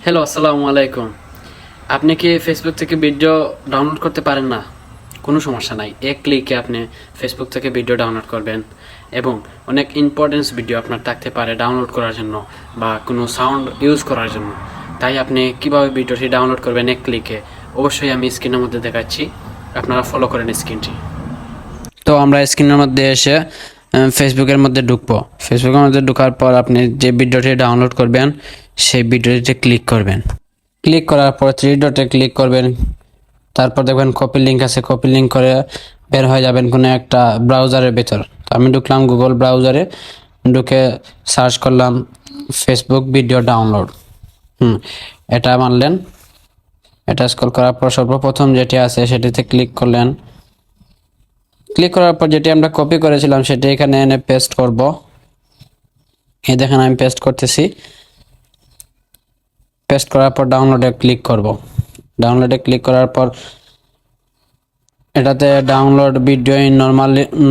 Hello, আসসালামু আলাইকুম। আপনি কি ফেসবুক থেকে ভিডিও ডাউনলোড করতে পারেন না? কোনো সমস্যা নাই, এক ক্লিকে আপনি ফেসবুক থেকে ভিডিও ডাউনলোড করবেন এবং অনেক ইম্পর্টেন্স ভিডিও আপনার থাকতে পারে ডাউনলোড করার জন্য বা কোনো সাউন্ড ইউজ করার জন্য। তাই আপনি কিভাবে ভিডিওটি ডাউনলোড করবেন এক ক্লিকে, অবশ্যই আমি স্ক্রিনের মধ্যে দেখাচ্ছি, আপনারা ফলো করেন স্ক্রিনটি। তো আমরা স্ক্রিনের মধ্যে এসে ফেসবুকের মধ্যে ঢুকবো। ফেসবুকের মধ্যে ঢোকার পর আপনি যে ভিডিওটি ডাউনলোড করবেন সেই ভিডিওটিতে ক্লিক করবেন। ক্লিক করার পর থ্রি ডটে ক্লিক করবেন, তারপর দেখবেন কপি লিঙ্ক আছে, কপি লিঙ্ক করে বের হয়ে যাবেন কোনো একটা ব্রাউজারের ভেতর। তো আমি ঢুকলাম গুগল ব্রাউজারে, ঢুকে সার্চ করলাম ফেসবুক ভিডিও ডাউনলোড। এটা মারলেন, এটা স্ক্রল করার পর সর্বপ্রথম যেটি আছে সেটিতে ক্লিক করলেন। ক্লিক করার পর যেটি আমরা কপি করেছিলাম সেটি এখানে এনে পেস্ট করব। এই দেখেন আমি পেস্ট করতেছি। পেস্ট করার পর ডাউনলোডে ক্লিক করব। ডাউনলোডে ক্লিক করার পর এটাতে download video in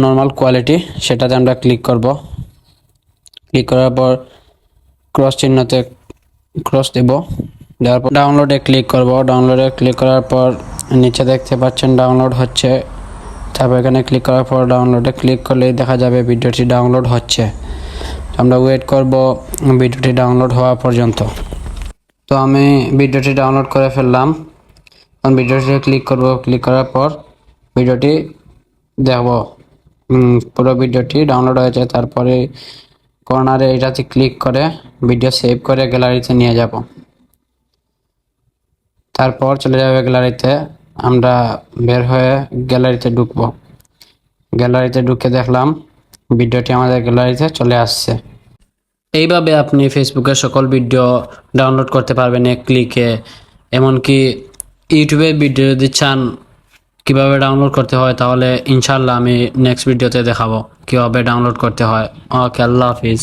normal quality, সেটাতে আমরা ক্লিক করব। ক্লিক করার পর ক্রস চিহ্নতে ক্রস দেব, দেওয়ার পর ডাউনলোডে ক্লিক করব। ডাউনলোডে ক্লিক করার পর নিচে দেখতে পাচ্ছেন ডাউনলোড হচ্ছে। তারপর এখানে ক্লিক করার পর ডাউনলোডে ক্লিক করলেই দেখা যাবে ভিডিওটি ডাউনলোড হচ্ছে। আমরা ওয়েট করব ভিডিওটি ডাউনলোড হওয়া পর্যন্ত। তো আমি ভিডিওটি ডাউনলোড করে ফেললাম। এখন ভিডিওটি ক্লিক করব। ক্লিক করার পর ভিডিওটি দেখব, পুরো ভিডিওটি ডাউনলোড হয়েছে। তারপরে কর্নারে এটাতে ক্লিক করে ভিডিও সেভ করে গ্যালারিতে নিয়ে যাব। তারপর চলে যাবে গ্যালারিতে, আমরা বের হয়ে গ্যালারিতে ঢুকবো। গ্যালারিতে ঢুকে দেখলাম ভিডিওটি আমাদের গ্যালারিতে চলে আসছে। এইভাবে আপনি ফেসবুকের সকল ভিডিও ডাউনলোড করতে পারবেন এক ক্লিকে। এমনকি ইউটিউবে ভিডিও যদি চান কীভাবে ডাউনলোড করতে হয়, তাহলে ইনশাল্লাহ আমি নেক্সট ভিডিওতে দেখাবো কীভাবে ডাউনলোড করতে হয়। ওকে, আল্লাহ হাফিজ।